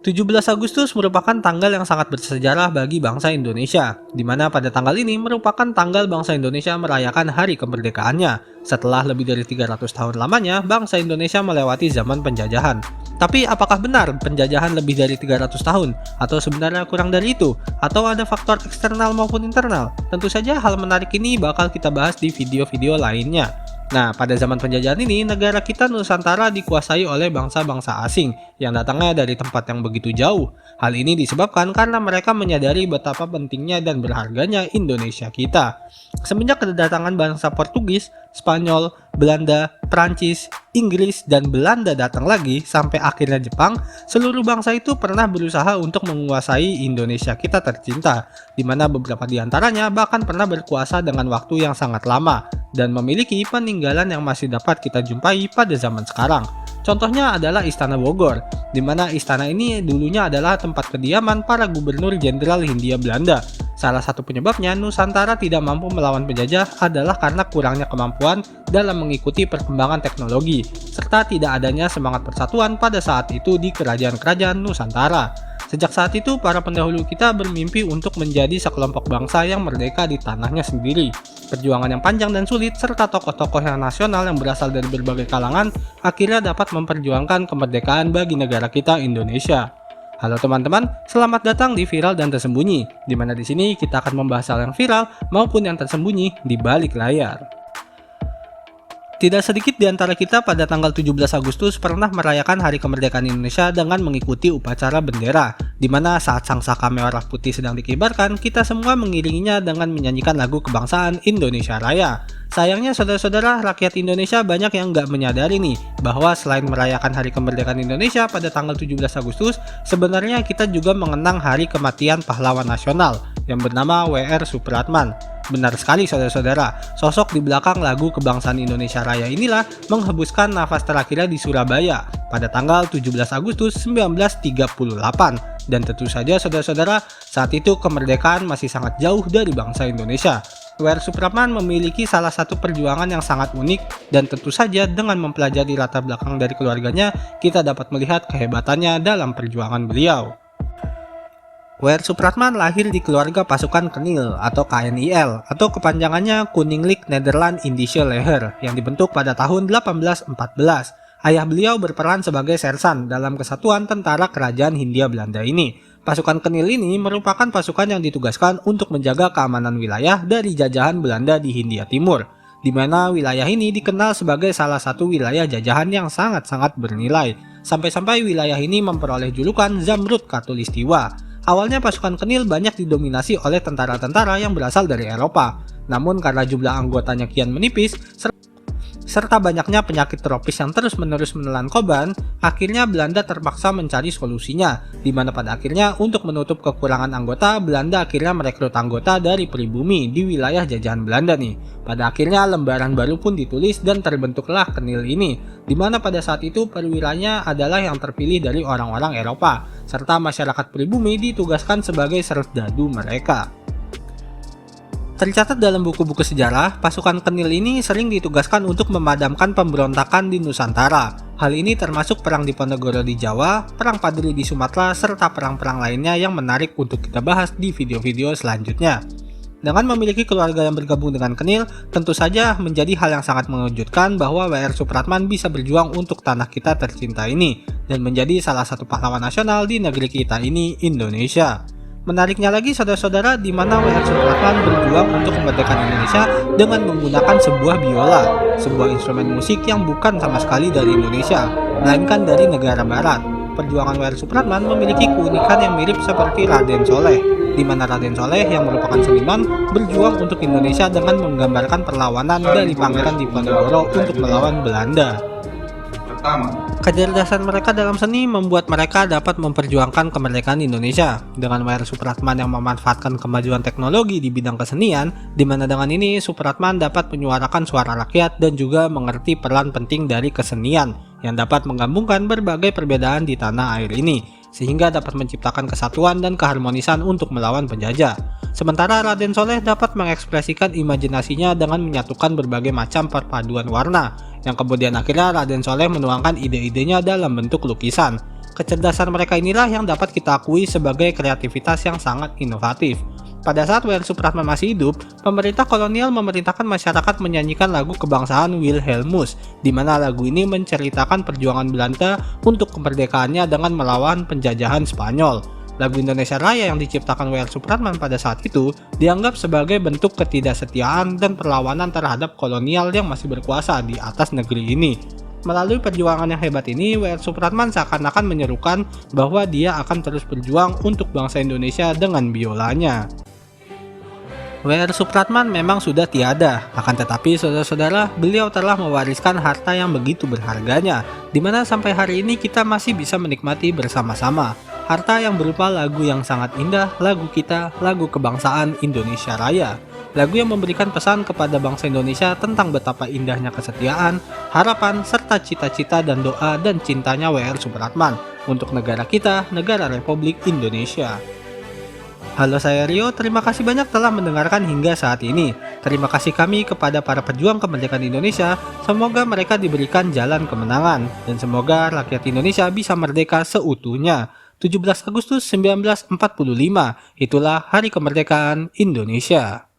17 Agustus merupakan tanggal yang sangat bersejarah bagi bangsa Indonesia, di mana pada tanggal ini merupakan tanggal bangsa Indonesia merayakan hari kemerdekaannya. Setelah lebih dari 300 tahun lamanya, bangsa Indonesia melewati zaman penjajahan. Tapi apakah benar penjajahan lebih dari 300 tahun? Atau sebenarnya kurang dari itu? Atau ada faktor eksternal maupun internal? Tentu saja hal menarik ini bakal kita bahas di video-video lainnya. Nah, pada zaman penjajahan ini, negara kita Nusantara dikuasai oleh bangsa-bangsa asing yang datangnya dari tempat yang begitu jauh. Hal ini disebabkan karena mereka menyadari betapa pentingnya dan berharganya Indonesia kita. Semenjak kedatangan bangsa Portugis, Spanyol, Belanda, Prancis, Inggris, dan Belanda datang lagi sampai akhirnya Jepang, seluruh bangsa itu pernah berusaha untuk menguasai Indonesia kita tercinta, di mana beberapa di antaranya bahkan pernah berkuasa dengan waktu yang sangat lama dan memiliki peninggalan yang masih dapat kita jumpai pada zaman sekarang. Contohnya adalah Istana Bogor, di mana istana ini dulunya adalah tempat kediaman para gubernur jenderal Hindia Belanda. Salah satu penyebabnya Nusantara tidak mampu melawan penjajah adalah karena kurangnya kemampuan dalam mengikuti perkembangan teknologi, serta tidak adanya semangat persatuan pada saat itu di kerajaan-kerajaan Nusantara. Sejak saat itu, para pendahulu kita bermimpi untuk menjadi sekelompok bangsa yang merdeka di tanahnya sendiri. Perjuangan yang panjang dan sulit, serta tokoh-tokoh yang nasional yang berasal dari berbagai kalangan, akhirnya dapat memperjuangkan kemerdekaan bagi negara kita Indonesia. Halo teman-teman, selamat datang di Viral dan Tersembunyi, di mana di sini kita akan membahas hal yang viral maupun yang tersembunyi di balik layar. Tidak sedikit di antara kita pada tanggal 17 Agustus pernah merayakan Hari Kemerdekaan Indonesia dengan mengikuti upacara bendera, di mana saat sangsaka merah putih sedang dikibarkan, kita semua mengiringinya dengan menyanyikan lagu kebangsaan Indonesia Raya. Sayangnya saudara-saudara, rakyat Indonesia banyak yang nggak menyadari nih, bahwa selain merayakan Hari Kemerdekaan Indonesia pada tanggal 17 Agustus, sebenarnya kita juga mengenang hari kematian pahlawan nasional yang bernama W.R. Supratman. Benar sekali saudara-saudara, sosok di belakang lagu kebangsaan Indonesia Raya inilah menghembuskan nafas terakhirnya di Surabaya pada tanggal 17 Agustus 1938. Dan tentu saja saudara-saudara, saat itu kemerdekaan masih sangat jauh dari bangsa Indonesia. W.R. Supratman memiliki salah satu perjuangan yang sangat unik, dan tentu saja dengan mempelajari latar belakang dari keluarganya, kita dapat melihat kehebatannya dalam perjuangan beliau. W.R. Supratman lahir di keluarga pasukan Kenil atau KNIL atau kepanjangannya Koninklijk Nederland Indische Leger yang dibentuk pada tahun 1814. Ayah beliau berperan sebagai sersan dalam kesatuan tentara kerajaan Hindia Belanda ini. Pasukan Kenil ini merupakan pasukan yang ditugaskan untuk menjaga keamanan wilayah dari jajahan Belanda di Hindia Timur, di mana wilayah ini dikenal sebagai salah satu wilayah jajahan yang sangat-sangat bernilai, sampai-sampai wilayah ini memperoleh julukan Zamrud Khatulistiwa. Awalnya pasukan Kenil banyak didominasi oleh tentara-tentara yang berasal dari Eropa, namun karena jumlah anggotanya kian menipis, serta banyaknya penyakit tropis yang terus-menerus menelan korban, akhirnya Belanda terpaksa mencari solusinya, di mana pada akhirnya untuk menutup kekurangan anggota, Belanda akhirnya merekrut anggota dari pribumi di wilayah jajahan Belanda nih. Pada akhirnya lembaran baru pun ditulis dan terbentuklah Kenil ini, di mana pada saat itu perwiranya adalah yang terpilih dari orang-orang Eropa, serta masyarakat pribumi ditugaskan sebagai serdadu mereka. Tercatat dalam buku-buku sejarah, pasukan Kenil ini sering ditugaskan untuk memadamkan pemberontakan di Nusantara. Hal ini termasuk perang Diponegoro di Jawa, perang Padri di Sumatera, serta perang-perang lainnya yang menarik untuk kita bahas di video-video selanjutnya. Dengan memiliki keluarga yang bergabung dengan Kenil, tentu saja menjadi hal yang sangat mengejutkan bahwa W.R. Supratman bisa berjuang untuk tanah kita tercinta ini, dan menjadi salah satu pahlawan nasional di negeri kita ini, Indonesia. Menariknya lagi saudara-saudara, di mana W.R. Supratman berjuang untuk kemerdekaan Indonesia dengan menggunakan sebuah biola, sebuah instrumen musik yang bukan sama sekali dari Indonesia, melainkan dari negara barat. Perjuangan W.R. Supratman memiliki keunikan yang mirip seperti Raden Saleh, di mana Raden Saleh yang merupakan seniman berjuang untuk Indonesia dengan menggambarkan perlawanan dari Pangeran Diponegoro untuk melawan Belanda. Kecerdasan mereka dalam seni membuat mereka dapat memperjuangkan kemerdekaan Indonesia. Dengan W.R. Supratman yang memanfaatkan kemajuan teknologi di bidang kesenian, di mana dengan ini Supratman dapat menyuarakan suara rakyat dan juga mengerti peran penting dari kesenian yang dapat menggabungkan berbagai perbedaan di tanah air ini, sehingga dapat menciptakan kesatuan dan keharmonisan untuk melawan penjajah. Sementara Raden Saleh dapat mengekspresikan imajinasinya dengan menyatukan berbagai macam perpaduan warna, yang kemudian akhirnya Raden Saleh menuangkan ide-idenya dalam bentuk lukisan. Kecerdasan mereka inilah yang dapat kita akui sebagai kreativitas yang sangat inovatif. Pada saat W.R. Supratman masih hidup, pemerintah kolonial memerintahkan masyarakat menyanyikan lagu kebangsaan Wilhelmus, di mana lagu ini menceritakan perjuangan Belanda untuk kemerdekaannya dengan melawan penjajahan Spanyol. Lagu Indonesia Raya yang diciptakan W.R. Supratman pada saat itu dianggap sebagai bentuk ketidaksetiaan dan perlawanan terhadap kolonial yang masih berkuasa di atas negeri ini. Melalui perjuangan yang hebat ini, W.R. Supratman seakan-akan menyerukan bahwa dia akan terus berjuang untuk bangsa Indonesia dengan biolanya. W.R. Supratman memang sudah tiada, akan tetapi saudara-saudara, beliau telah mewariskan harta yang begitu berharganya, di mana sampai hari ini kita masih bisa menikmati bersama-sama. Harta yang berupa lagu yang sangat indah, lagu kita, lagu kebangsaan Indonesia Raya. Lagu yang memberikan pesan kepada bangsa Indonesia tentang betapa indahnya kesetiaan, harapan, serta cita-cita dan doa dan cintanya W.R. Supratman untuk negara kita, negara Republik Indonesia. Halo, saya Rio, terima kasih banyak telah mendengarkan hingga saat ini. Terima kasih kami kepada para pejuang kemerdekaan Indonesia, semoga mereka diberikan jalan kemenangan, dan semoga rakyat Indonesia bisa merdeka seutuhnya. 17 Agustus 1945, itulah Hari Kemerdekaan Indonesia.